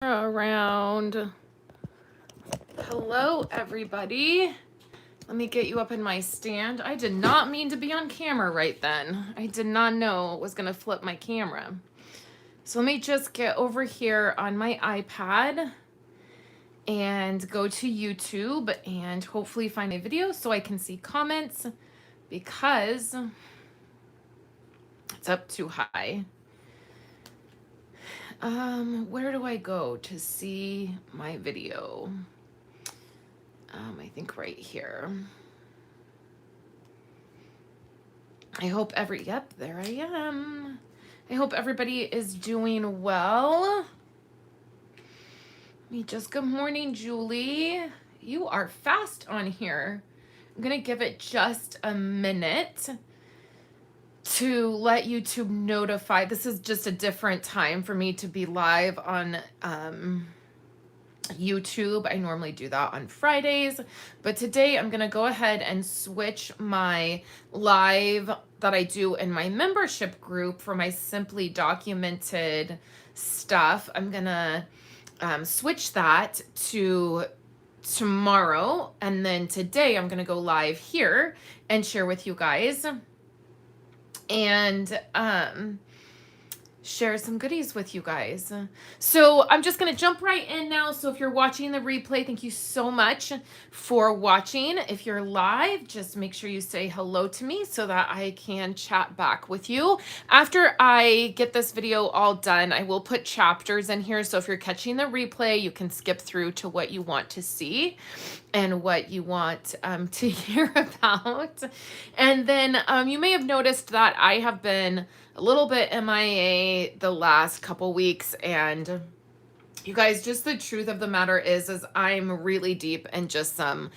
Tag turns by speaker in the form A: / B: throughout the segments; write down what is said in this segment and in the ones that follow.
A: Around. Hello, everybody. Let me get you up in my stand. I did not mean to be on camera right then. I did not know it was going to flip my camera. So let me just get over here on my iPad and go to YouTube and hopefully find a video so I can see comments because it's up too high. Where do I go to see my video? I think right here. I hope yep, there I am. I hope everybody is doing well. Good morning, Julie. You are fast on here. I'm gonna give it just a minute to let YouTube notify. This is just a different time for me to be live on YouTube. I normally do that on Fridays, but today I'm gonna go ahead and switch my live that I do in my membership group for my Simply Documented stuff. I'm gonna switch that to tomorrow, and then today I'm gonna go live here and share with you guys and share some goodies with you guys. So I'm just going to jump right in now. So if you're watching the replay, thank you so much for watching. If you're live, just make sure you say hello to me so that I can chat back with you. After I get this video all done, I will put chapters in here. So if you're catching the replay, you can skip through to what you want to see and what you want to hear about. And then you may have noticed that I have been a little bit MIA the last couple weeks, and you guys, just the truth of the matter is I'm really deep in just some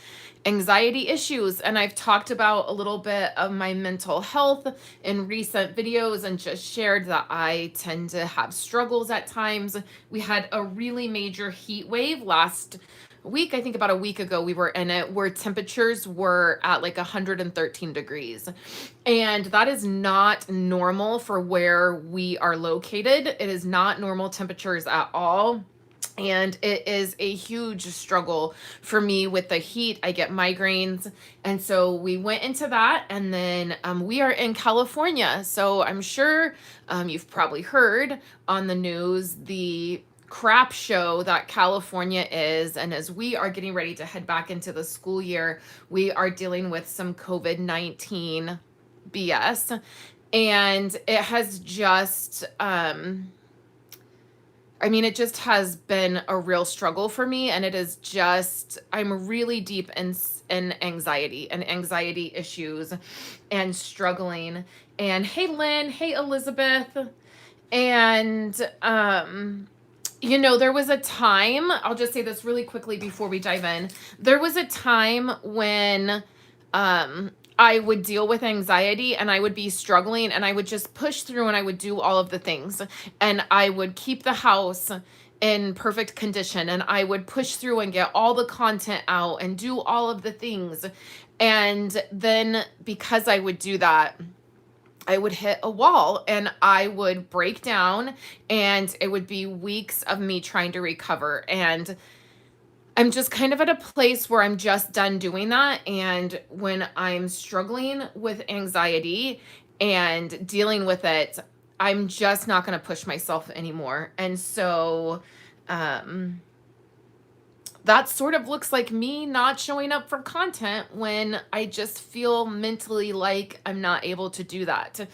A: anxiety issues, and I've talked about a little bit of my mental health in recent videos and just shared that I tend to have struggles at times. We had a really major heat wave last week. I think about a week ago we were in it, where temperatures were at like 113 degrees, and that is not normal for where we are located. It is not normal temperatures at all. And it is a huge struggle for me with the heat. I get migraines. And so we went into that. And then we are in California. So I'm sure you've probably heard on the news the crap show that California is. And as we are getting ready to head back into the school year, we are dealing with some COVID-19 BS. And it has just... it just has been a real struggle for me, and it is just, I'm really deep in anxiety and anxiety issues and struggling. And hey, Lynn, hey, Elizabeth. And, there was a time, I'll just say this really quickly before we dive in. There was a time when, I would deal with anxiety and I would be struggling, and I would just push through and I would do all of the things, and I would keep the house in perfect condition, and I would push through and get all the content out and do all of the things. And then because I would do that, I would hit a wall and I would break down, and it would be weeks of me trying to recover. And I'm just kind of at a place where I'm just done doing that. And when I'm struggling with anxiety and dealing with it, I'm just not going to push myself anymore. And so that sort of looks like me not showing up for content when I just feel mentally like I'm not able to do that.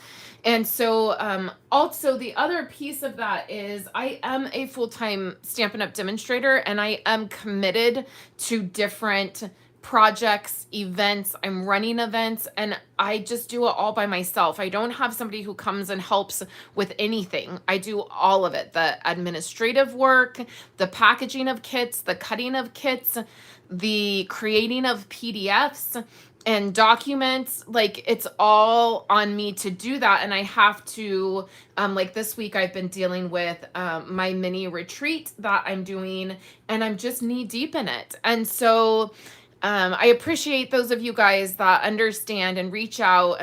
A: And so also the other piece of that is I am a full-time Stampin' Up! Demonstrator, and I am committed to different projects, events. I'm running events, and I just do it all by myself. I don't have somebody who comes and helps with anything. I do all of it, the administrative work, the packaging of kits, the cutting of kits, the creating of PDFs and documents. Like, it's all on me to do that. And I have to, like this week, I've been dealing with my mini retreat that I'm doing, and I'm just knee deep in it. And so I appreciate those of you guys that understand and reach out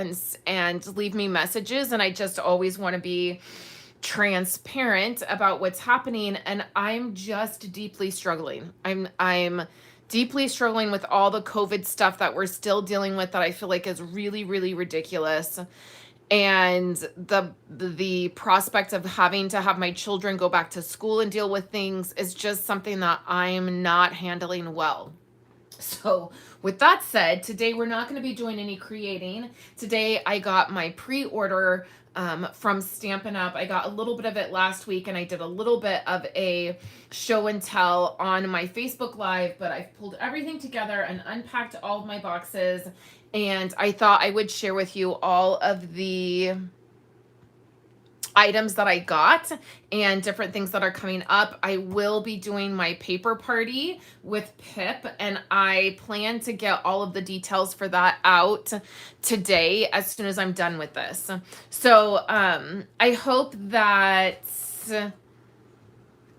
A: and leave me messages. And I just always want to be transparent about what's happening, and I'm just deeply struggling. I'm deeply struggling with all the COVID stuff that we're still dealing with that I feel like is really, really ridiculous. And the prospect of having to have my children go back to school and deal with things is just something that I'm not handling well. So with that said, today we're not going to be doing any creating. Today I got my pre-order from Stampin' Up. I got a little bit of it last week, and I did a little bit of a show and tell on my Facebook Live, but I've pulled everything together and unpacked all of my boxes, and I thought I would share with you all of the items that I got and different things that are coming up. I will be doing my paper party with Pip, and I plan to get all of the details for that out today as soon as I'm done with this. So I hope that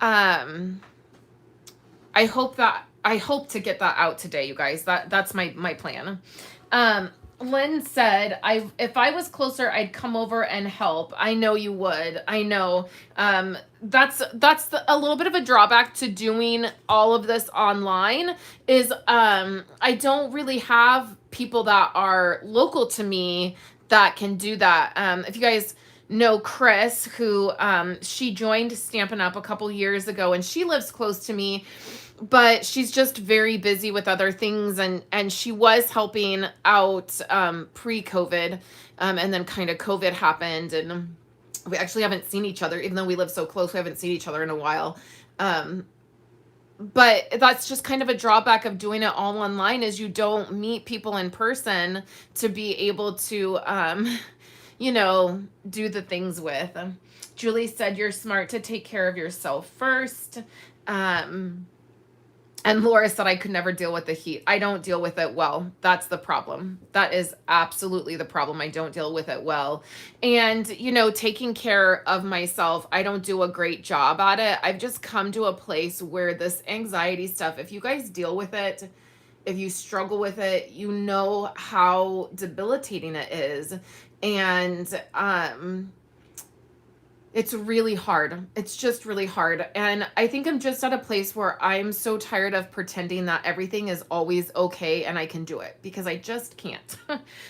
A: I hope to get that out today, you guys. That's my plan. Lynn said, if I was closer, I'd come over and help. I know you would. I know. That's a little bit of a drawback to doing all of this online is I don't really have people that are local to me that can do that. If you guys know Chris, who she joined Stampin' Up a couple years ago, and she lives close to me, but she's just very busy with other things, and she was helping out pre-COVID, and then kind of COVID happened, and we actually haven't seen each other. Even though we live so close, we haven't seen each other in a while. But that's just kind of a drawback of doing it all online, is you don't meet people in person to be able to you know, do the things with. Julie said, you're smart to take care of yourself first. And Laura said, I could never deal with the heat. I don't deal with it well. That's the problem. That is absolutely the problem. I don't deal with it well. And, you know, taking care of myself, I don't do a great job at it. I've just come to a place where this anxiety stuff, if you guys deal with it, if you struggle with it, you know how debilitating it is. And it's really hard. It's just really hard. And I think I'm just at a place where I'm so tired of pretending that everything is always okay and I can do it, because I just can't.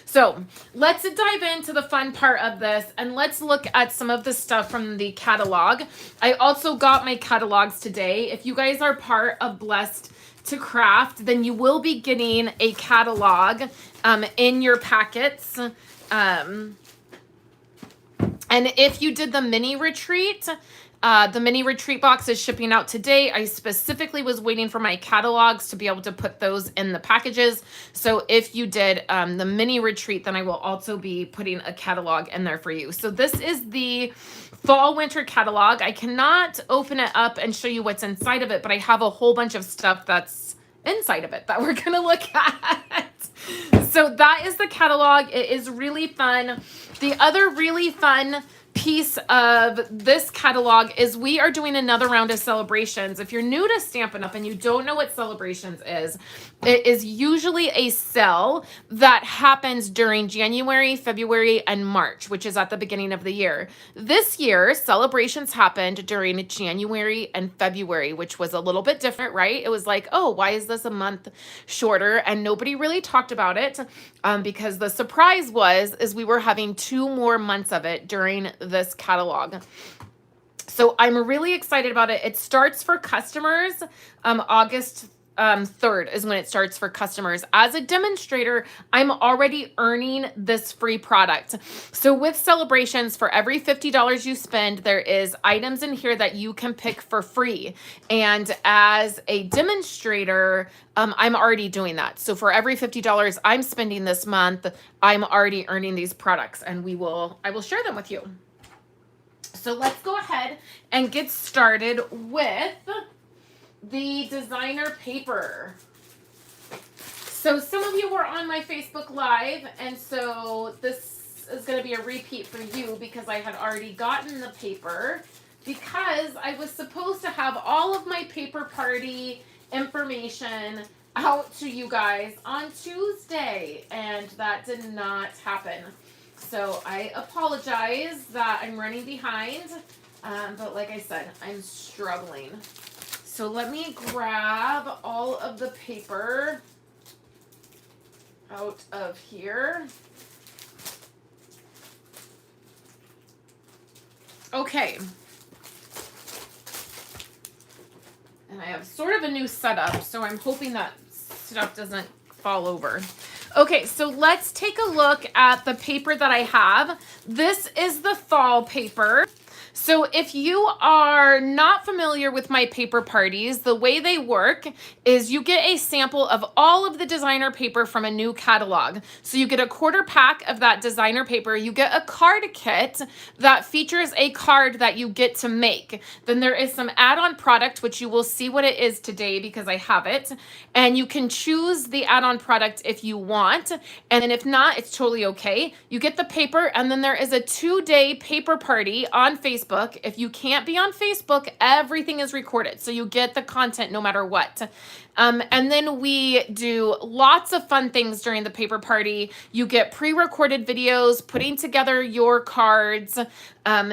A: So let's dive into the fun part of this, and let's look at some of the stuff from the catalog. I also got my catalogs today. If you guys are part of Blessed to Craft, then you will be getting a catalog in your packets. And if you did the mini retreat box is shipping out today. I specifically was waiting for my catalogs to be able to put those in the packages. So if you did the mini retreat, then I will also be putting a catalog in there for you. So this is the fall winter catalog. I cannot open it up and show you what's inside of it, but I have a whole bunch of stuff that's inside of it that we're going to look at. So that is the catalog. It is really fun. The other really fun piece of this catalog is we are doing another round of celebrations. If you're new to Stampin' Up and you don't know what celebrations is, it is usually a sale that happens during January, February, and March, which is at the beginning of the year. This year, celebrations happened during January and February, which was a little bit different, right? It was like, oh, why is this a month shorter? And nobody really talked about it because the surprise is we were having 2 more months of it during this catalog. So I'm really excited about it. It starts for customers August 3rd is when it starts for customers. As a demonstrator, I'm already earning this free product. So with celebrations, for every $50 you spend, there is items in here that you can pick for free. And as a demonstrator, I'm already doing that. So for every $50 I'm spending this month, I'm already earning these products, and I will share them with you. So let's go ahead and get started with the designer paper. So some of you were on my Facebook Live, and so this is going to be a repeat for you because I had already gotten the paper, because I was supposed to have all of my paper party information out to you guys on Tuesday, and that did not happen. So I apologize that I'm running behind, but like I said, I'm struggling. So let me grab all of the paper out of here. Okay. And I have sort of a new setup, so I'm hoping that stuff doesn't fall over. Okay, so let's take a look at the paper that I have. This is the fall paper. So if you are not familiar with my paper parties, the way they work is you get a sample of all of the designer paper from a new catalog. So you get a quarter pack of that designer paper. You get a card kit that features a card that you get to make. Then there is some add-on product, which you will see what it is today because I have it. And you can choose the add-on product if you want. And then if not, it's totally okay. You get the paper, and then there is a 2-day paper party on Facebook. If you can't be on Facebook, everything is recorded. So you get the content no matter what. And then we do lots of fun things during the paper party. You get pre-recorded videos, putting together your cards.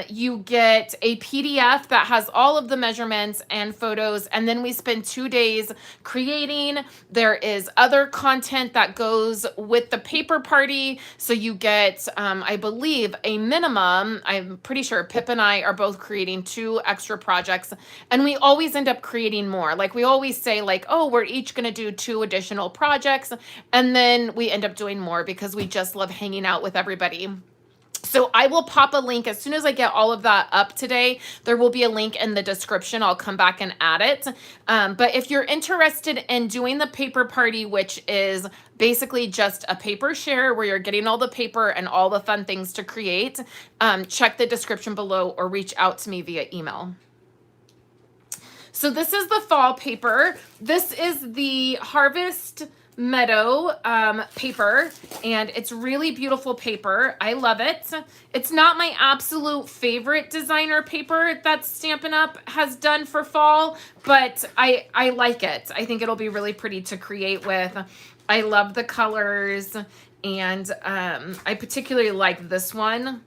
A: You get a PDF that has all of the measurements and photos. And then we spend 2 days creating. There is other content that goes with the paper party. So you get, I believe, a minimum. I'm pretty sure Pip and I are both creating 2 extra projects. And we always end up creating more. Like we always say like, oh, we're each going to do 2 additional projects. And then we end up doing more because we just love hanging out with everybody. So I will pop a link as soon as I get all of that up today. There will be a link in the description. I'll come back and add it. But if you're interested in doing the paper party, which is basically just a paper share where you're getting all the paper and all the fun things to create, check the description below or reach out to me via email. So this is the fall paper. This is the Harvest Meadow paper, and it's really beautiful paper. I love it. It's not my absolute favorite designer paper that Stampin' Up! Has done for fall, but I like it. I think it'll be really pretty to create with. I love the colors, and I particularly like this one.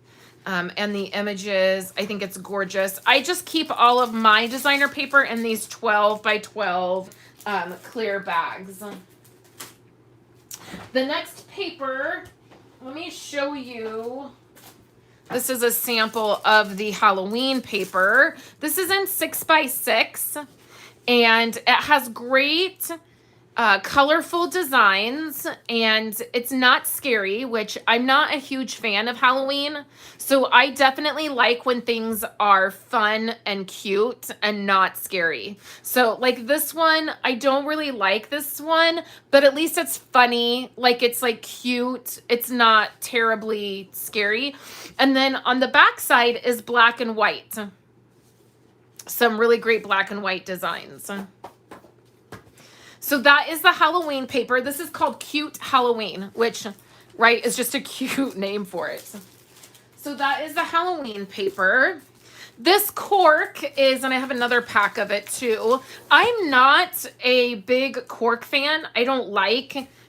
A: And the images, I think it's gorgeous. I just keep all of my designer paper in these 12 by 12 clear bags. The next paper, let me show you. This is a sample of the Halloween paper. This is in 6 by 6, and it has great colorful designs, and it's not scary, which I'm not a huge fan of Halloween. So I definitely like when things are fun and cute and not scary. So like this one, I don't really like this one, but at least it's funny. Like it's like cute. It's not terribly scary. And then on the back side is black and white. Some really great black and white designs. So that is the Halloween paper. This is called Cute Halloween, which, right, is just a cute name for it. So that is the Halloween paper. This cork is, and I have another pack of it too. I'm not a big cork fan.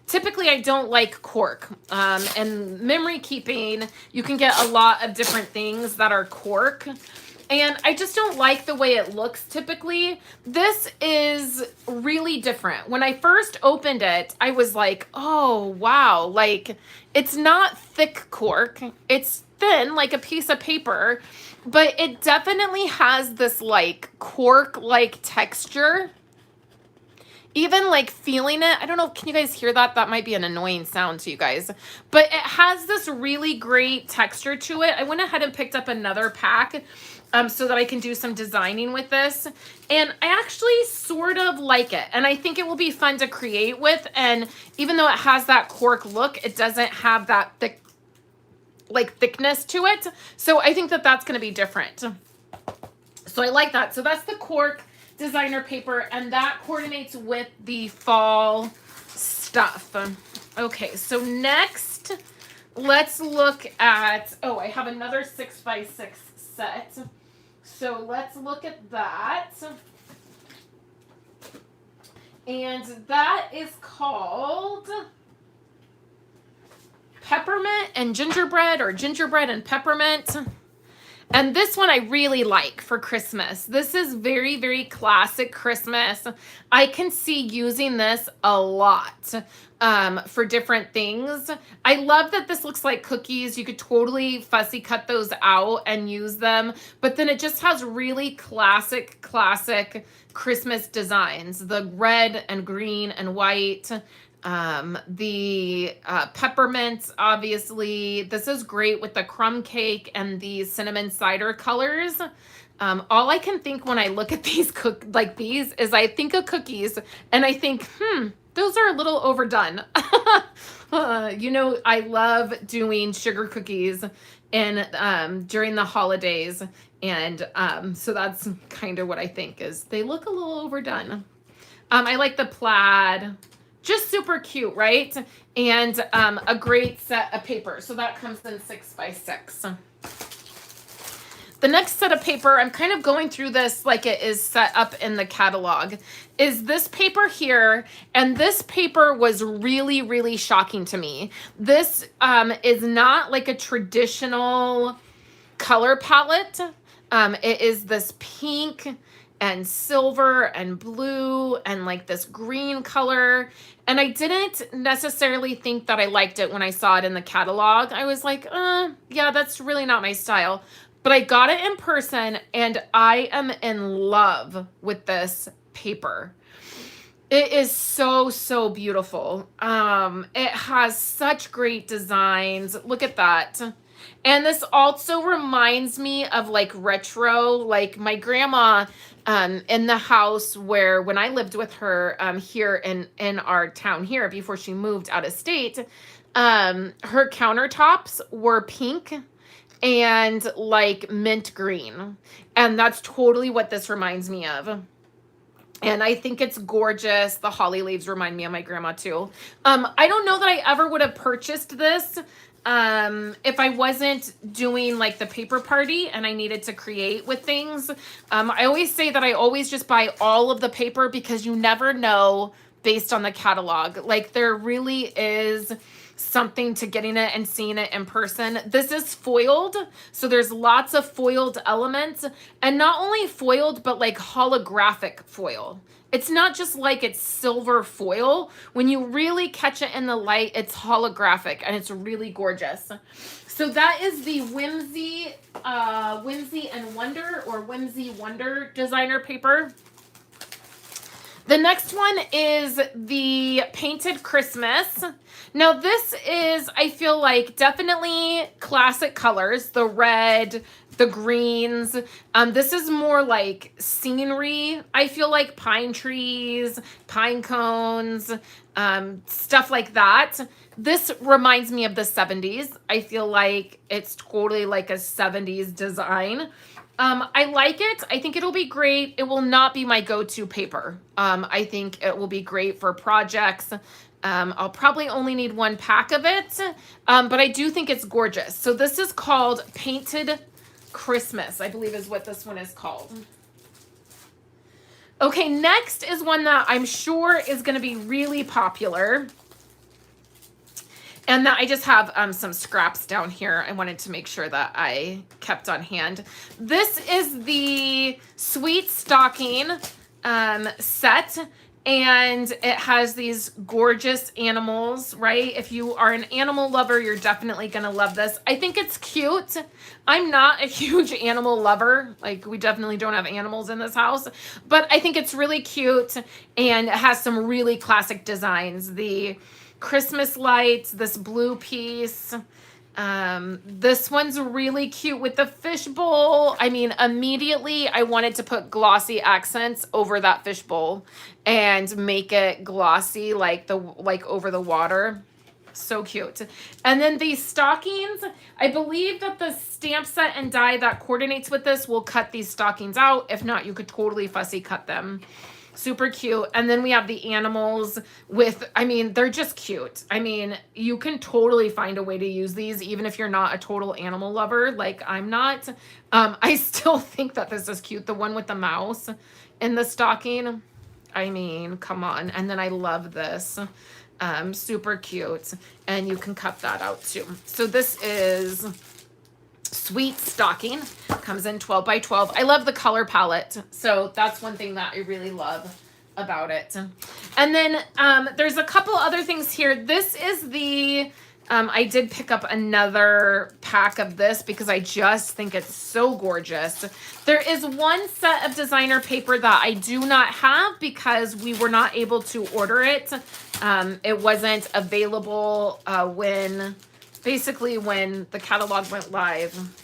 A: Typically I don't like cork. And memory keeping, you can get a lot of different things that are cork. And I just don't like the way it looks typically. This is really different. When I first opened it, I was like, oh, wow. Like, it's not thick cork. It's thin, like a piece of paper. But it definitely has this, like, cork-like texture. Even, like, feeling it. I don't know. Can you guys hear that? That might be an annoying sound to you guys. But it has this really great texture to it. I went ahead and picked up another pack so that I can do some designing with this. And I actually sort of like it. And I think it will be fun to create with. And even though it has that cork look, it doesn't have that thickness to it. So I think that that's going to be different. So I like that. So that's the cork designer paper, and that coordinates with the fall stuff. Okay, so next, let's look at, oh, I have another 6 by 6 set. So let's look at that. And that is called peppermint and gingerbread, or gingerbread and peppermint. And this one I really like for Christmas. This is very, very classic Christmas. I can see using this a lot for different things. I love that this looks like cookies. You could totally fussy cut those out and use them. But then it just has really classic Christmas designs. The red and green and white. The peppermint, obviously. This is great with the crumb cake and the cinnamon cider colors. All I can think when I look at these these is I think of cookies and I think, those are a little overdone. You know, I love doing sugar cookies and during the holidays, and so that's kind of what I think is they look a little overdone. I like the plaid. Just super cute, right? And a great set of paper. So that comes in 6x6. The next set of paper, I'm kind of going through this like it is set up in the catalog, is this paper here. And this paper was really, really shocking to me. This is not like a traditional color palette. It is this pink and silver and blue and like this green color. And I didn't necessarily think that I liked it when I saw it in the catalog. I was like, yeah, that's really not my style. But I got it in person and I am in love with this paper. It is so, so beautiful. It has such great designs. Look at that. And this also reminds me of like retro, like my grandma in the house where when I lived with her here in our town here before she moved out of state, her countertops were pink and like mint green. And that's totally what this reminds me of. And I think it's gorgeous. The holly leaves remind me of my grandma too. I don't know that I ever would have purchased this if I wasn't doing like the paper party and I needed to create with things. I always say that I always just buy all of the paper because you never know based on the catalog. Like there really is something to getting it and seeing it in person. This is foiled, so there's lots of foiled elements, and not only foiled, but like holographic foil. It's not just like it's silver foil. When you really catch it in the light, it's holographic and it's really gorgeous. So that is the Whimsy and Wonder, or Whimsy Wonder designer paper. The next one is the Painted Christmas. Now this is, I feel like, definitely classic colors, the red, the greens. This is more like scenery. I feel like pine trees, pine cones, stuff like that. This reminds me of the 70s. I feel like it's totally like a 70s design. I like it. I think it'll be great. It will not be my go-to paper. I think it will be great for projects. I'll probably only need one pack of it, but I do think it's gorgeous. So this is called Painted Christmas, I believe is what this one is called. Okay, next is one that I'm sure is going to be really popular. And that I just have some scraps down here. I wanted to make sure that I kept on hand. This is the Sweet Stocking set. And it has these gorgeous animals, right? If you are an animal lover, you're definitely going to love this. I think it's cute. I'm not a huge animal lover. Like, we definitely don't have animals in this house. But I think it's really cute. And it has some really classic designs. The Christmas lights, this blue piece. This one's really cute with the fishbowl. I mean, immediately I wanted to put glossy accents over that fishbowl and make it glossy like over the water. So cute. And then these stockings, I believe that the stamp set and die that coordinates with this will cut these stockings out. If not, you could totally fussy cut them. Super cute. And then we have the animals with, I mean, they're just cute. I mean, you can totally find a way to use these, even if you're not a total animal lover, like I'm not. I still think that this is cute. The one with the mouse in the stocking. I mean, come on. And then I love this. Super cute. And you can cut that out too. So this is Sweet Stocking. Comes in 12 by 12. I love the color palette. So that's one thing that I really love about it. And then there's a couple other things here. This is the, I did pick up another pack of this because I just think it's so gorgeous. There is one set of designer paper that I do not have because we were not able to order it. It wasn't available basically when the catalog went live.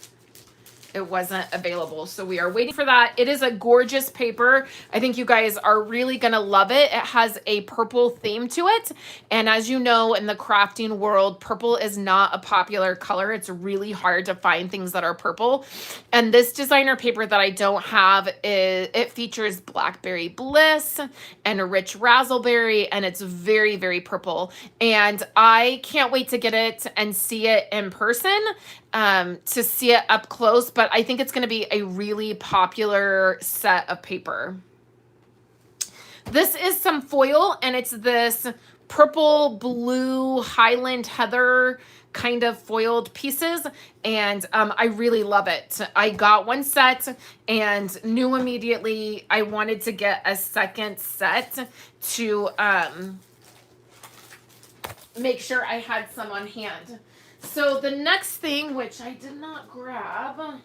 A: It wasn't available. So we are waiting for that. It is a gorgeous paper. I think you guys are really going to love it. It has a purple theme to it. And as you know, in the crafting world, purple is not a popular color. It's really hard to find things that are purple. And this designer paper that I don't have, it features Blackberry Bliss and a rich razzleberry, and it's very, very purple. And I can't wait to get it and see it in person. To see it up close, but I think it's going to be a really popular set of paper. This is some foil, and it's this purple, blue, Highland Heather kind of foiled pieces, and I really love it. I got one set and knew immediately I wanted to get a second set to make sure I had some on hand. So the next thing, which I did not grab, let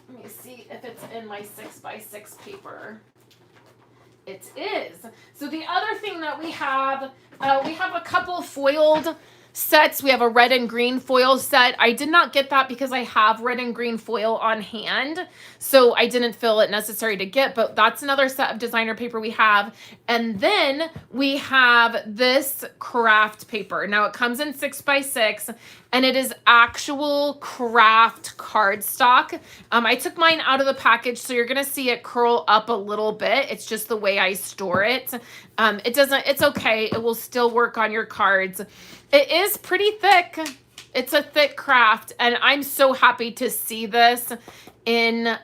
A: me see if it's in my 6x6 paper. It is. So the other thing that we have a couple foiled sets. We have a red and green foil set. I did not get that because I have red and green foil on hand, so I didn't feel it necessary to get, but that's another set of designer paper we have. And then we have this craft paper. Now it comes in 6x6 and it is actual craft cardstock. I took mine out of the package, so you're gonna see it curl up a little bit. It's just the way I store it. It's okay. It will still work on your cards. It is pretty thick. It's a thick craft, and I'm so happy to see this in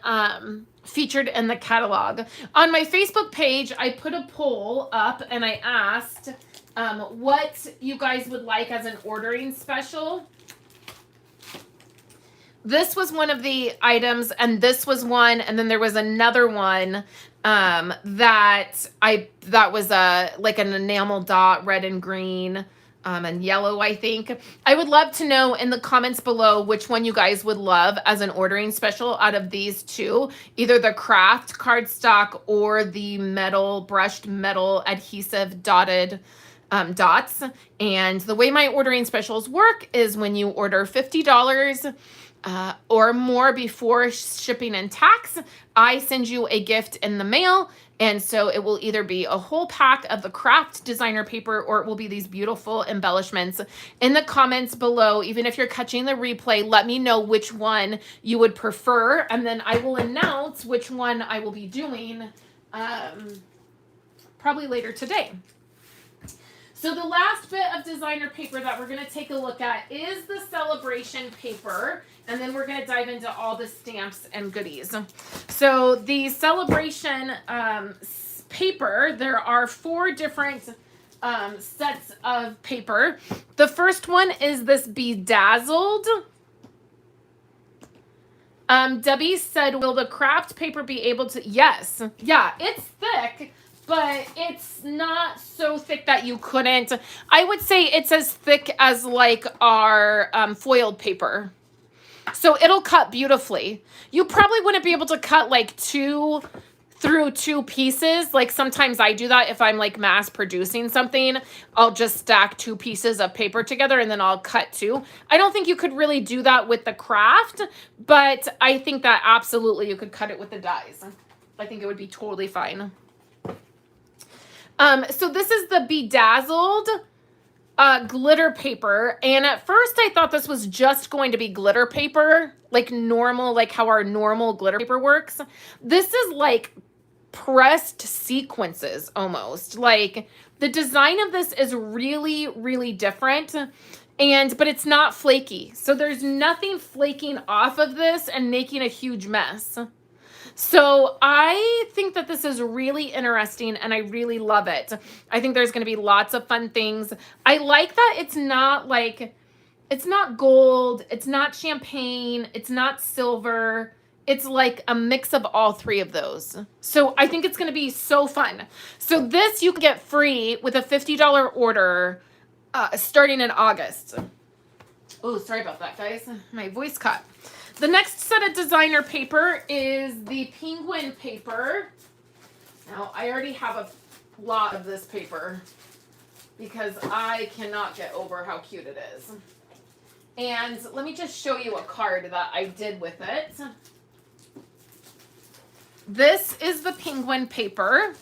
A: featured in the catalog. On my Facebook page, I put a poll up and I asked what you guys would like as an ordering special. This was one of the items, and this was one, and then there was another one that was like an enamel dot, red and green, and yellow, I think. I would love to know in the comments below which one you guys would love as an ordering special out of these two, either the craft cardstock or the brushed metal adhesive dotted dots. And the way my ordering specials work is when you order $50 or more before shipping and tax, I send you a gift in the mail. And so it will either be a whole pack of the craft designer paper, or it will be these beautiful embellishments. In the comments below, even if you're catching the replay, let me know which one you would prefer. And then I will announce which one I will be doing probably later today. So the last bit of designer paper that we're going to take a look at is the celebration paper, and then we're going to dive into all the stamps and goodies. So the celebration paper, there are 4 different sets of paper. The first one is this Bedazzled. Debbie said, will the craft paper be able to? Yes. Yeah, it's thick, but it's not so thick that you couldn't. I would say it's as thick as like our foiled paper. So it'll cut beautifully. You probably wouldn't be able to cut like 2 through 2 pieces. Like sometimes I do that if I'm like mass producing something. I'll just stack 2 pieces of paper together and then I'll cut 2. I don't think you could really do that with the craft, but I think that absolutely you could cut it with the dies. I think it would be totally fine. So this is the Bedazzled glitter paper, and at first I thought this was just going to be glitter paper, like normal, like how our normal glitter paper works. This is like pressed sequences almost. Like the design of this is really, really different, but it's not flaky. So there's nothing flaking off of this and making a huge mess. So I think that this is really interesting and I really love it. I think there's going to be lots of fun things. I like that it's not like, it's not gold, it's not champagne, it's not silver. It's like a mix of all three of those. So I think it's going to be so fun. So this you can get free with a $50 order starting in August. Oh, sorry about that, guys. My voice cut. The next set of designer paper is the penguin paper. Now, I already have a lot of this paper because I cannot get over how cute it is. And let me just show you a card that I did with it. This is the penguin paper.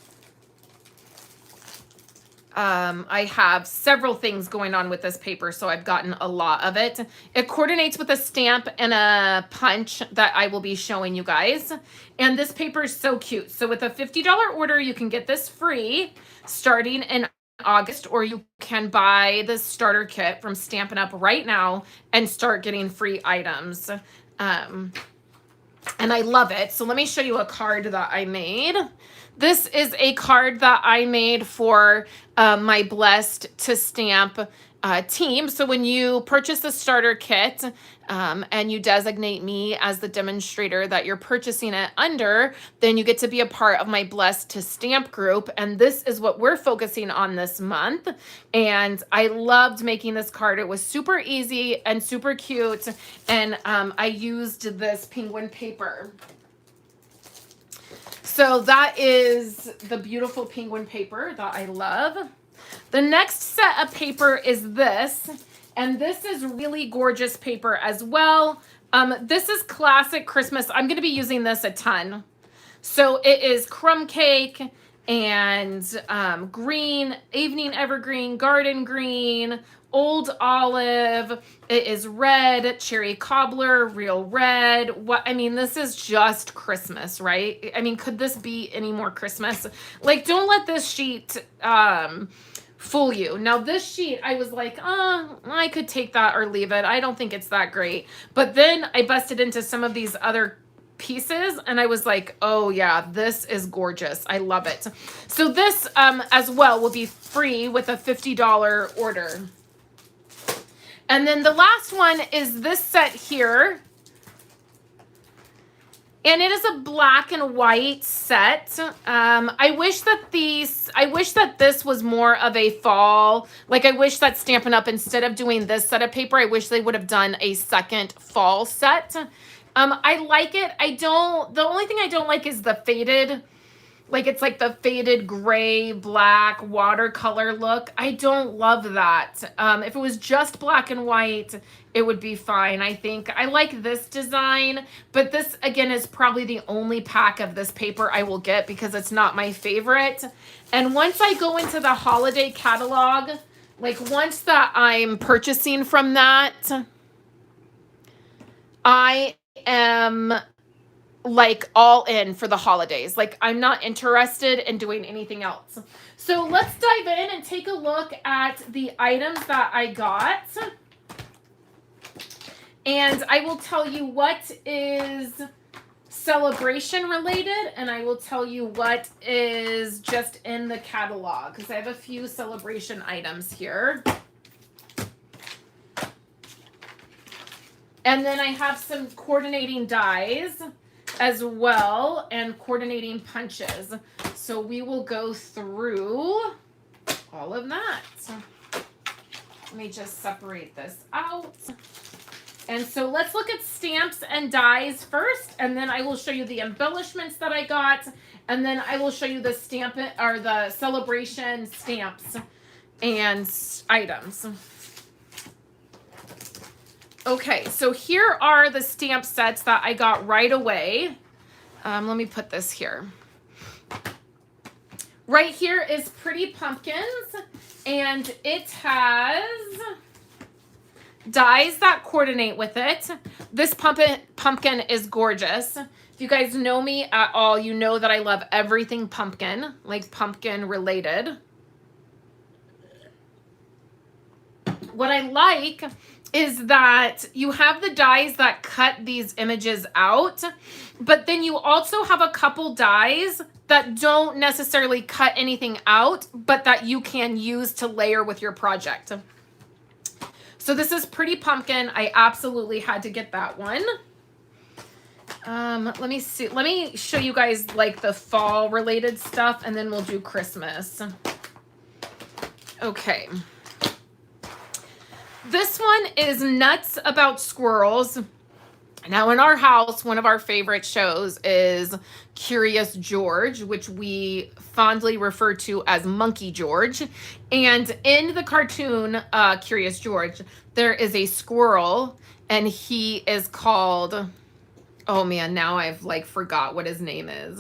A: I have several things going on with this paper, so I've gotten a lot of it. It coordinates with a stamp and a punch that I will be showing you guys. And this paper is so cute. So with a $50 order, you can get this free starting in August, or you can buy the starter kit from Stampin' Up! Right now and start getting free items. And I love it. So let me show you a card that I made. This is a card that I made for my Blessed to Stamp team. So when you purchase the starter kit and you designate me as the demonstrator that you're purchasing it under, then you get to be a part of my Blessed to Stamp group. And this is what we're focusing on this month. And I loved making this card. It was super easy and super cute. And I used this penguin paper. So that is the beautiful penguin paper that I love. The next set of paper is this, and this is really gorgeous paper as well. This is classic Christmas. I'm going to be using this a ton. So it is crumb cake and green, evening evergreen, garden green, old olive. It is red, cherry cobbler, real red. What I mean, this is just Christmas, right? I mean, could this be any more Christmas? Like, don't let this sheet fool you. Now, this sheet, I was like, I could take that or leave it. I don't think it's that great. But then I busted into some of these other pieces and I was like, oh yeah, this is gorgeous. I love it. So this as well will be free with a $50 order. And then the last one is this set here. And it is a black and white set. I wish that this was more of a fall. Like, I wish that Stampin' Up! Instead of doing this set of paper, I wish they would have done a second fall set. I like it. The only thing I don't like is the faded. Like, it's like the faded gray, black, watercolor look. I don't love that. If it was just black and white, it would be fine, I think. I like this design, but this, again, is probably the only pack of this paper I will get because it's not my favorite. And once I go into the holiday catalog, like once that I'm purchasing from that, I am like all in for the holidays. Like, I'm not interested in doing anything else. So let's dive in and take a look at the items that I got. And I will tell you what is celebration related, and I will tell you what is just in the catalog, because I have a few celebration items here. And then I have some coordinating dies as well, and coordinating punches. So we will go through all of that. Let me just separate this out. And so let's look at stamps and dies first, and then I will show you the embellishments that I got, and then I will show you the the celebration stamps and items. Okay, so here are the stamp sets that I got right away. Let me put this here. Right here is Pretty Pumpkins, and it has dies that coordinate with it. This pumpkin is gorgeous. If you guys know me at all, you know that I love everything pumpkin, like pumpkin related. What I like is that you have the dies that cut these images out, but then you also have a couple dies that don't necessarily cut anything out, but that you can use to layer with your project. So this is Pretty Pumpkin. I absolutely had to get that one. Let me see. Let me show you guys like the fall related stuff, and then we'll do Christmas. Okay. This one is Nuts About Squirrels. Now in our house, one of our favorite shows is Curious George, which we fondly refer to as Monkey George. And in the cartoon, Curious George, there is a squirrel, and he is called, oh man, now I've like forgot what his name is.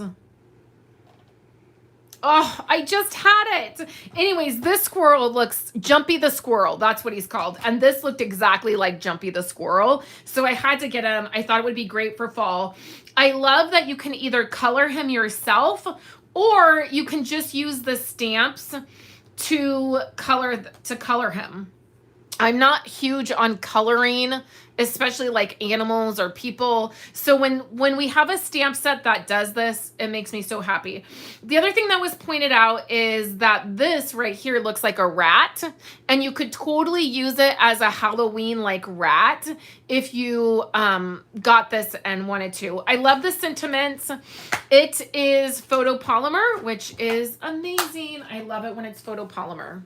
A: Oh, I just had it. Anyways, this squirrel looks Jumpy the Squirrel. That's what he's called. And this looked exactly like Jumpy the Squirrel. So I had to get him. I thought it would be great for fall. I love that you can either color him yourself, or you can just use the stamps to color him. I'm not huge on coloring, especially like animals or people. So when we have a stamp set that does this, it makes me so happy. The other thing that was pointed out is that this right here looks like a rat, and you could totally use it as a Halloween like rat if you got this and wanted to. I love the sentiments. It is photopolymer, which is amazing. I love it when it's photopolymer.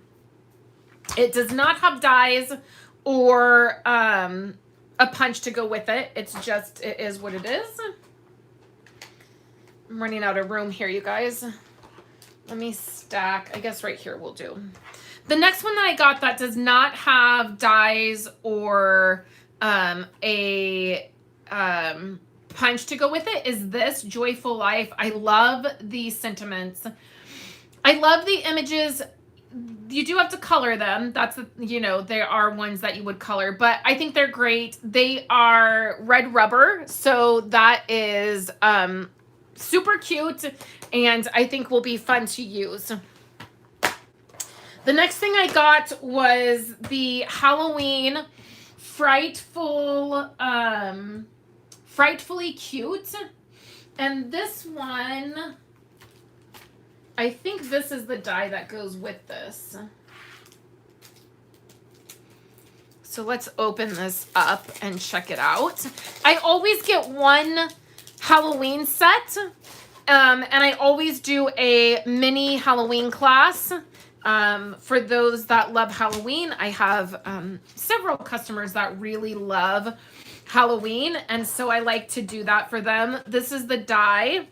A: It does not have dies or a punch to go with it. It's just, it is what it is. I'm running out of room here, you guys. Let me stack. I guess right here will do. The next one that I got that does not have dies or a punch to go with it is this Joyful Life. I love these sentiments. I love the images. You do have to color them. That's, you know, there are ones that you would color, but I think they're great. They are red rubber, so that is super cute, and I think will be fun to use. The next thing I got was the Halloween Frightfully Cute, and this one, I think this is the die that goes with this. So let's open this up and check it out. I always get one Halloween set, and I always do a mini Halloween class. For those that love Halloween, I have several customers that really love Halloween, and so I like to do that for them. This is the die.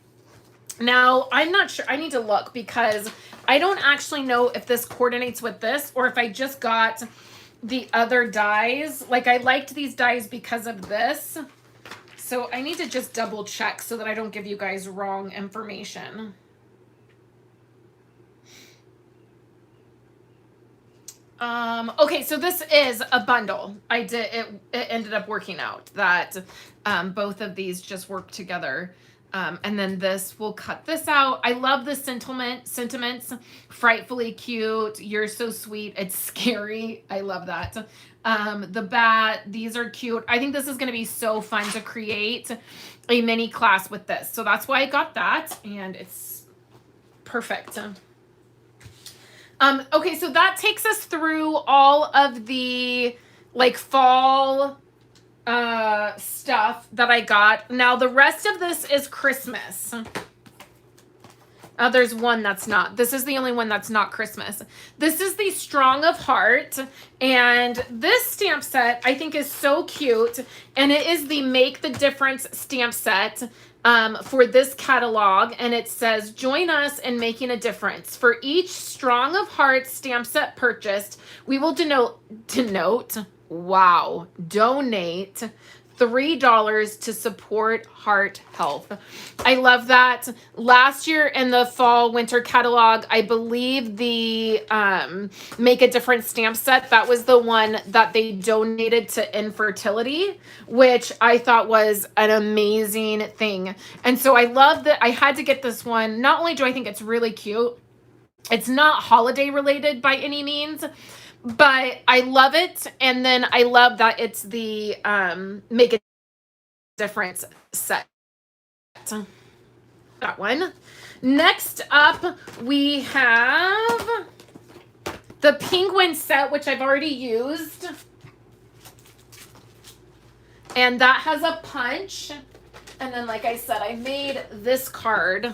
A: Now, I'm not sure. I need to look because I don't actually know if this coordinates with this or if I just got the other dies. Like, I liked these dies because of this. So I need to just double check so that I don't give you guys wrong information. Okay, so this is a bundle. It ended up working out that both of these just work together. And then this, we'll cut this out. I love the sentiments, frightfully cute. You're so sweet. It's scary. I love that. The bat, these are cute. I think this is going to be so fun to create a mini class with this. So that's why I got that, and it's perfect. Okay, so that takes us through all of the like fall stuff that I got. Now the rest of this is Christmas. There's one that's not. This is the only one that's not Christmas. This is the Strong of Heart, and this stamp set I think is so cute, and it is the Make the Difference stamp set for this catalog, and it says, join us in making a difference. For each Strong of Heart stamp set purchased, we will donate $3 to support heart health. I love that. Last year in the fall winter catalog, I believe the Make a Difference stamp set, that was the one that they donated to infertility, which I thought was an amazing thing. And so I love that I had to get this one. Not only do I think it's really cute, it's not holiday related by any means, but I love it. And then I love that it's the Make a Difference set. That one. Next up, we have the Penguin set, which I've already used. And that has a punch. And then, like I said, I made this card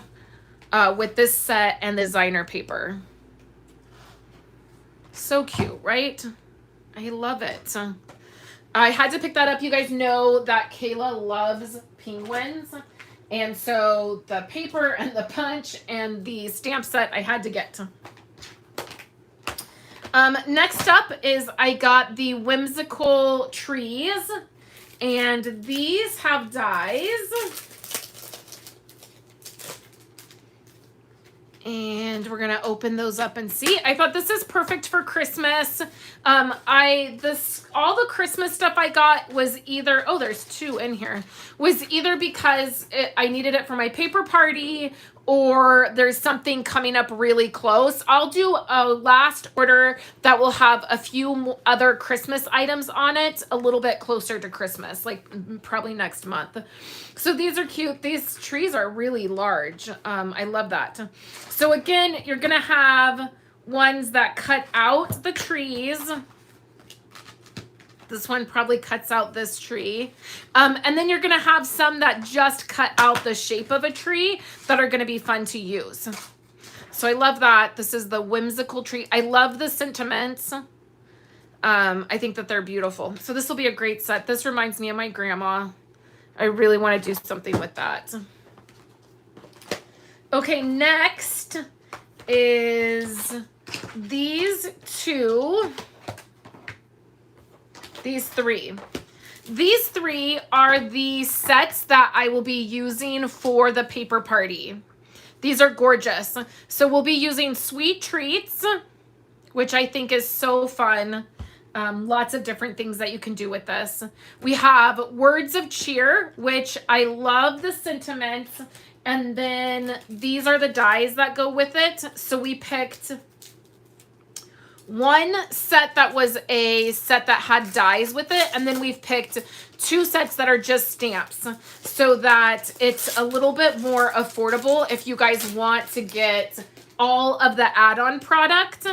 A: with this set and designer paper. So cute, right? I love it. I had to pick that up. You guys know that Kayla loves penguins. And so the paper and the punch and the stamp set I had to get. Next up is I got the Whimsical Trees. And these have dies. And we're gonna open those up and see. I thought this is perfect for Christmas. All the Christmas stuff I got was either, oh, there's 2 in here, was either because I needed it for my paper party or there's something coming up really close. I'll do a last order that will have a few other Christmas items on it a little bit closer to Christmas, like probably next month. So these are cute. These trees are really large. I love that. So again, you're gonna have ones that cut out the trees. This one probably cuts out this tree. And then you're gonna have some that just cut out the shape of a tree that are gonna be fun to use. So I love that. This is the Whimsical Tree. I love the sentiments. I think that they're beautiful. So this will be a great set. This reminds me of my grandma. I really wanna do something with that. Okay, next is these 3. These 3 are the sets that I will be using for the paper party. These are gorgeous. So we'll be using Sweet Treats, which I think is so fun. Lots of different things that you can do with this. We have Words of Cheer, which I love the sentiments. And then these are the dies that go with it. So we picked one set that was a set that had dies with it, and then we've picked 2 sets that are just stamps so that it's a little bit more affordable if you guys want to get all of the add-on product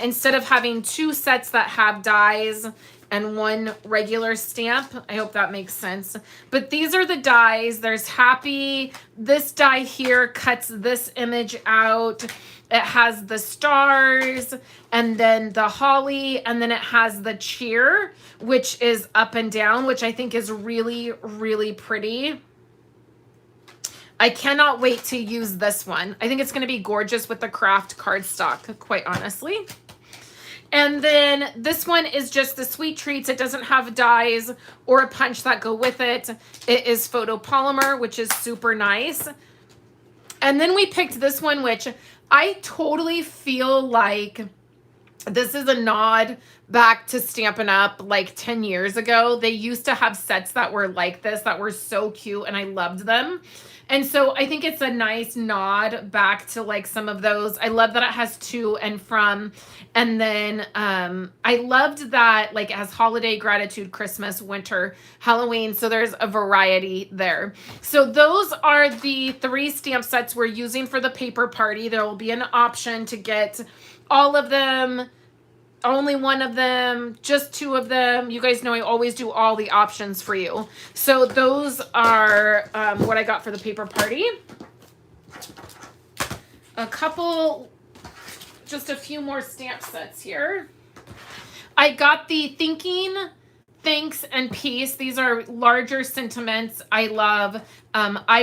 A: instead of having 2 sets that have dies and 1 regular stamp. I hope that makes sense. But these are the dies. There's Happy. This die here cuts this image out. It has the stars and then the holly, and then it has the cheer, which is up and down, which I think is really, really pretty. I cannot wait to use this one. I think it's going to be gorgeous with the craft cardstock, quite honestly. And then this one is just the Sweet Treats. It doesn't have dies or a punch that go with it. It is photopolymer, which is super nice. And then we picked this one, which I totally feel like this is a nod back to Stampin' Up! Like 10 years ago. They used to have sets that were like this that were so cute, and I loved them. And so I think it's a nice nod back to like some of those. I love that it has to and from. And then I loved that like it has holiday, gratitude, Christmas, winter, Halloween. So there's a variety there. So those are the 3 stamp sets we're using for the paper party. There will be an option to get all of them, only 1 of them, just 2 of them. You guys know I always do all the options for you. So those are what I got for the paper party. Just a few more stamp sets here. I got the Thinking, Thanks, and Peace. These are larger sentiments. I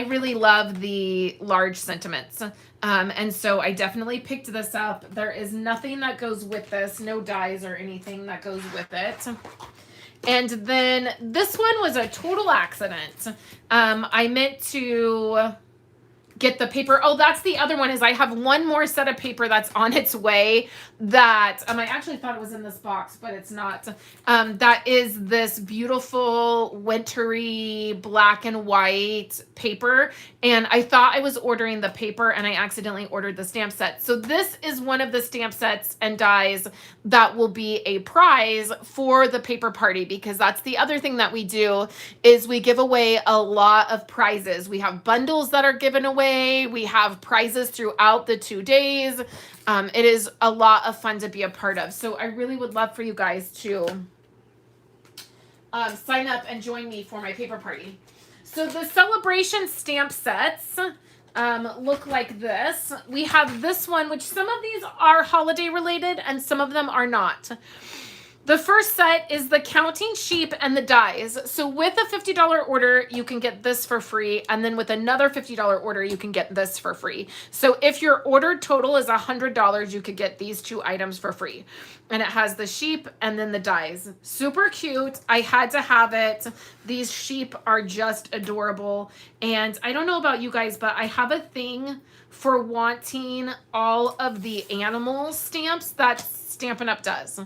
A: really love the large sentiments. And so I definitely picked this up. There is nothing that goes with this, no dies or anything that goes with it. And then this one was a total accident. I meant to get the paper. Oh, that's the other one, is I have one more set of paper that's on its way that, I actually thought it was in this box, but it's not. That is this beautiful wintry black and white paper. And I thought I was ordering the paper and I accidentally ordered the stamp set. So this is one of the stamp sets and dies that will be a prize for the paper party, because that's the other thing that we do is we give away a lot of prizes. We have bundles that are given away. We have prizes throughout the 2 days. It is a lot of fun to be a part of. So I really would love for you guys to sign up and join me for my paper party. So the celebration stamp sets look like this. We have this one, which some of these are holiday related and some of them are not. The first set is the counting sheep and the dies. So with a $50 order, you can get this for free. And then with another $50 order, you can get this for free. So if your order total is $100, you could get these 2 items for free. And it has the sheep and then the dies. Super cute. I had to have it. These sheep are just adorable. And I don't know about you guys, but I have a thing for wanting all of the animal stamps that Stampin' Up! Does.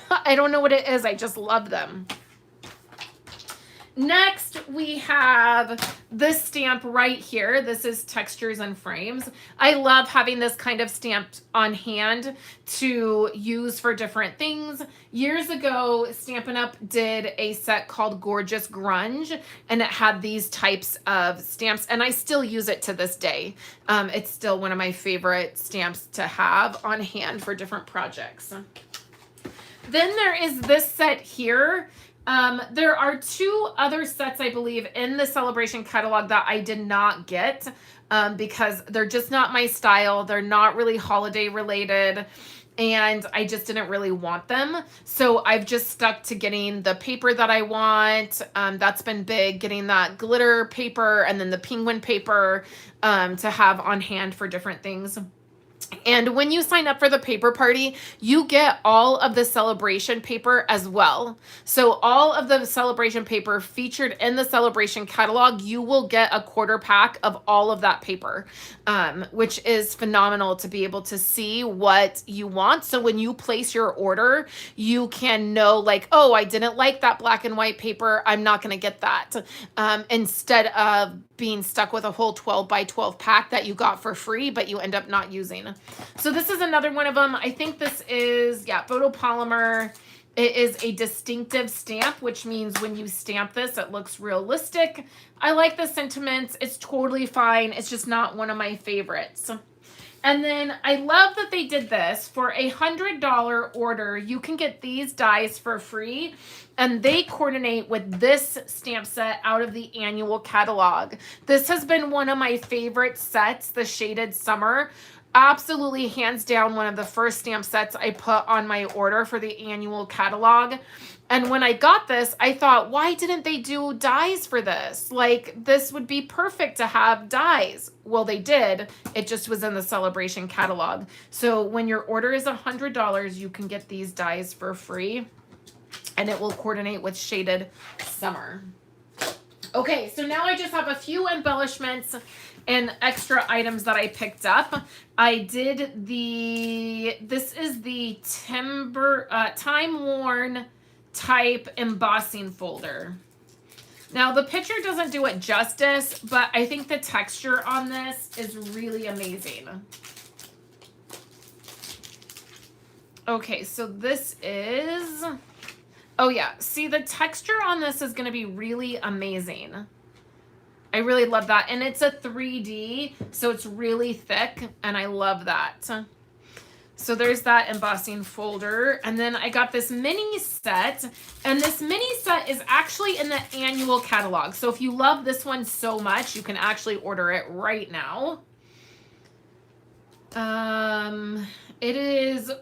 A: I don't know what it is. I just love them. Next, we have this stamp right here. This is Textures and Frames. I love having this kind of stamp on hand to use for different things. Years ago, Stampin' Up! Did a set called Gorgeous Grunge, and it had these types of stamps, and I still use it to this day. It's still one of my favorite stamps to have on hand for different projects. Then there is this set here. There are 2 other sets, I believe, in the Celebration catalog that I did not get because they're just not my style. They're not really holiday related, and I just didn't really want them. So I've just stuck to getting the paper that I want. That's been big, getting that glitter paper and then the penguin paper to have on hand for different things. And when you sign up for the paper party, you get all of the celebration paper as well. So all of the celebration paper featured in the celebration catalog, you will get a quarter pack of all of that paper, which is phenomenal to be able to see what you want. So when you place your order, you can know like, oh, I didn't like that black and white paper. I'm not going to get that. Instead of being stuck with a whole 12 by 12 pack that you got for free, but you end up not using. So this is another one of them. I think this is, yeah, photopolymer. It is a distinctive stamp, which means when you stamp this, it looks realistic. I like the sentiments. It's totally fine. It's just not one of my favorites. And then I love that they did this. For a $100 order, you can get these dies for free, and they coordinate with this stamp set out of the annual catalog. This has been one of my favorite sets, the Shaded Summer. Absolutely, hands down, one of the first stamp sets I put on my order for the annual catalog. And when I got this, I thought, why didn't they do dies for this? Like, this would be perfect to have dies. Well, they did. It just was in the celebration catalog. So when your order is $100, you can get these dies for free, and it will coordinate with Shaded Summer. Okay, so now I just have a few embellishments and extra items that I picked up. I did this is the Time Worn type embossing folder. Now the picture doesn't do it justice, but I think the texture on this is really amazing. Okay, so this is, oh yeah, see, the texture on this is going to be really amazing. I really love that. And it's a 3D, so it's really thick, and I love that. So there's that embossing folder. And then I got this mini set, and this mini set is actually in the annual catalog. So if you love this one so much, you can actually order it right now. It is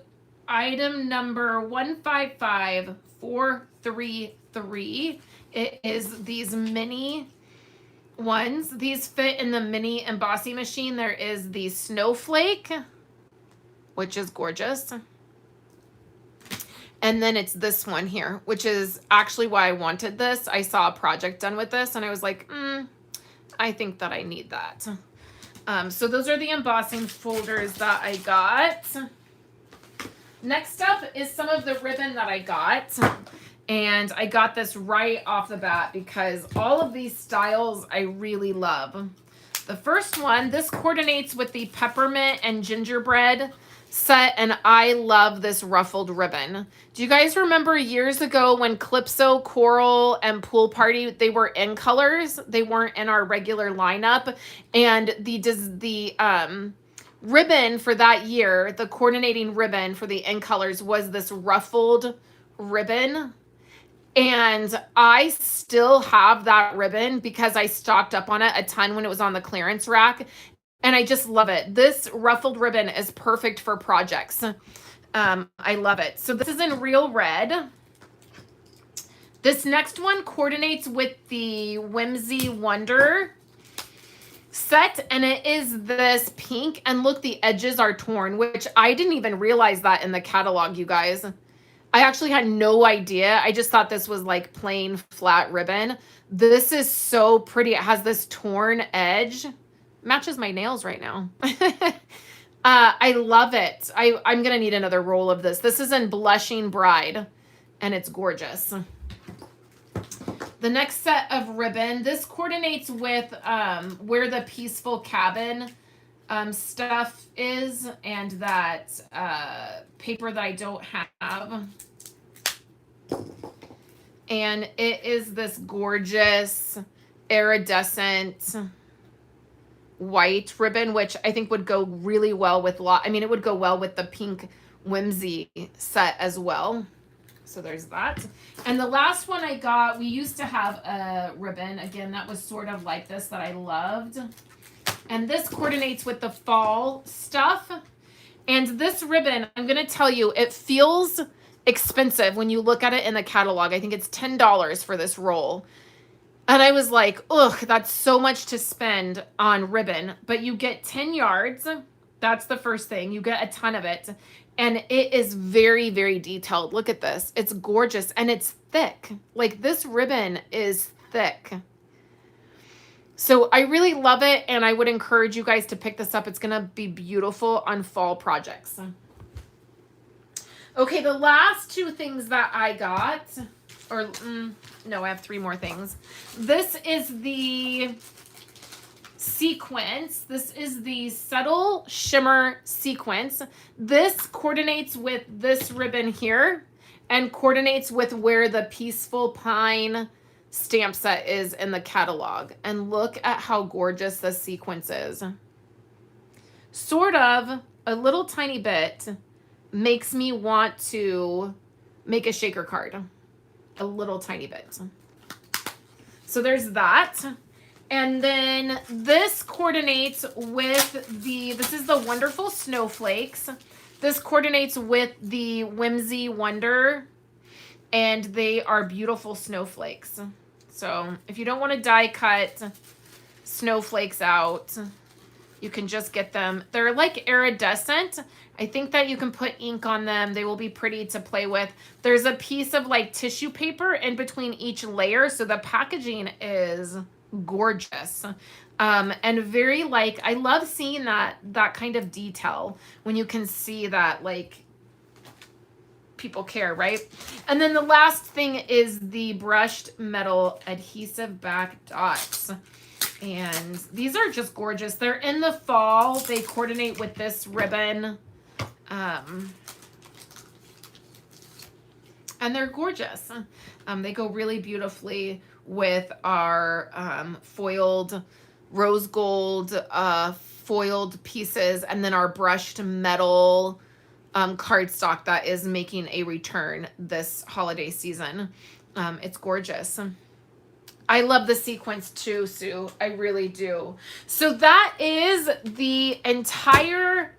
A: item number 155433. It is these mini ones. These fit in the mini embossing machine. There is the snowflake, which is gorgeous. And then it's this one here, which is actually why I wanted this. I saw a project done with this and I was like, I think that I need that. So those are the embossing folders that I got. Next up is some of the ribbon that I got. And I got this right off the bat because all of these styles I really love. The first one, this coordinates with the peppermint and gingerbread set, and I love this ruffled ribbon. Do you guys remember years ago when Calypso, Coral, and Pool Party, they were in colors? They weren't in our regular lineup. And the ribbon for that year, the coordinating ribbon for the in colors was this ruffled ribbon. And I still have that ribbon because I stocked up on it a ton when it was on the clearance rack. And I just love it. This ruffled ribbon is perfect for projects. I love it. So this is in Real Red. This next one coordinates with the Whimsy Wonder set, and it is this pink. And look, the edges are torn, which I didn't even realize that in the catalog, you guys. I actually had no idea. I just thought this was like plain flat ribbon. This is so pretty. It has this torn edge. Matches my nails right now. I love it. I'm going to need another roll of this. This is in Blushing Bride, and it's gorgeous. The next set of ribbon, this coordinates with where the Peaceful Cabin stuff is, and that paper that I don't have. And it is this gorgeous iridescent white ribbon, which I think would go really well with it would go well with the pink Whimsy set as well. So there's that. And the last one I got, we used to have a ribbon, again, that was sort of like this that I loved. And this coordinates with the fall stuff. And this ribbon, I'm going to tell you, it feels expensive when you look at it in the catalog. I think it's $10 for this roll. And I was like, ugh, that's so much to spend on ribbon. But you get 10 yards. That's the first thing. You get a ton of it. And it is very, very detailed. Look at this. It's gorgeous. And it's thick. Like, this ribbon is thick. So I really love it. And I would encourage you guys to pick this up. It's going to be beautiful on fall projects. Okay, the last two things that I got, no, I have three more things. This is the sequence. This is the Subtle Shimmer sequence. This coordinates with this ribbon here and coordinates with where the Peaceful Pine stamp set is in the catalog. And look at how gorgeous this sequence is. Sort of, a little tiny bit, makes me want to make a shaker card. A little tiny bit. So there's that. And then this coordinates with this is the Wonderful Snowflakes. This coordinates with the Whimsy Wonder, and they are beautiful snowflakes. So if you don't want to die cut snowflakes out, you can just get them. They're like iridescent. I think that you can put ink on them. They will be pretty to play with. There's a piece of like tissue paper in between each layer. So the packaging is gorgeous. And very like, I love seeing that kind of detail when you can see that like people care, right? And then the last thing is the brushed metal adhesive back dots. And these are just gorgeous. They're in the fall. They coordinate with this ribbon. And they're gorgeous. They go really beautifully with our foiled rose gold foiled pieces, and then our brushed metal cardstock that is making a return this holiday season. It's gorgeous. I love the sequence too, Sue. I really do. So that is the entire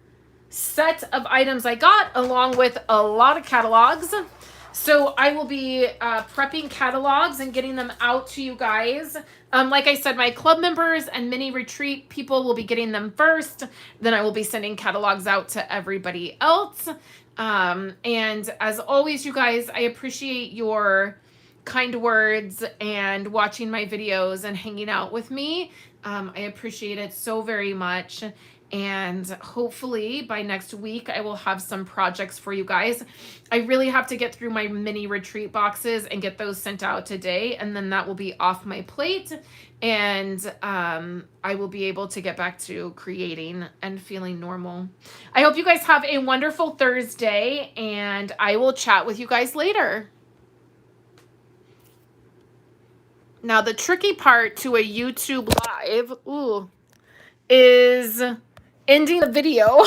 A: set of items I got, along with a lot of catalogs. So I will be prepping catalogs and getting them out to you guys. Like I said, my club members and mini retreat people will be getting them first. Then I will be sending catalogs out to everybody else. And as always, you guys, I appreciate your kind words and watching my videos and hanging out with me. I appreciate it so very much. And hopefully by next week, I will have some projects for you guys. I really have to get through my mini retreat boxes and get those sent out today. And then that will be off my plate. And I will be able to get back to creating and feeling normal. I hope you guys have a wonderful Thursday. And I will chat with you guys later. Now, the tricky part to a YouTube live is ending the video.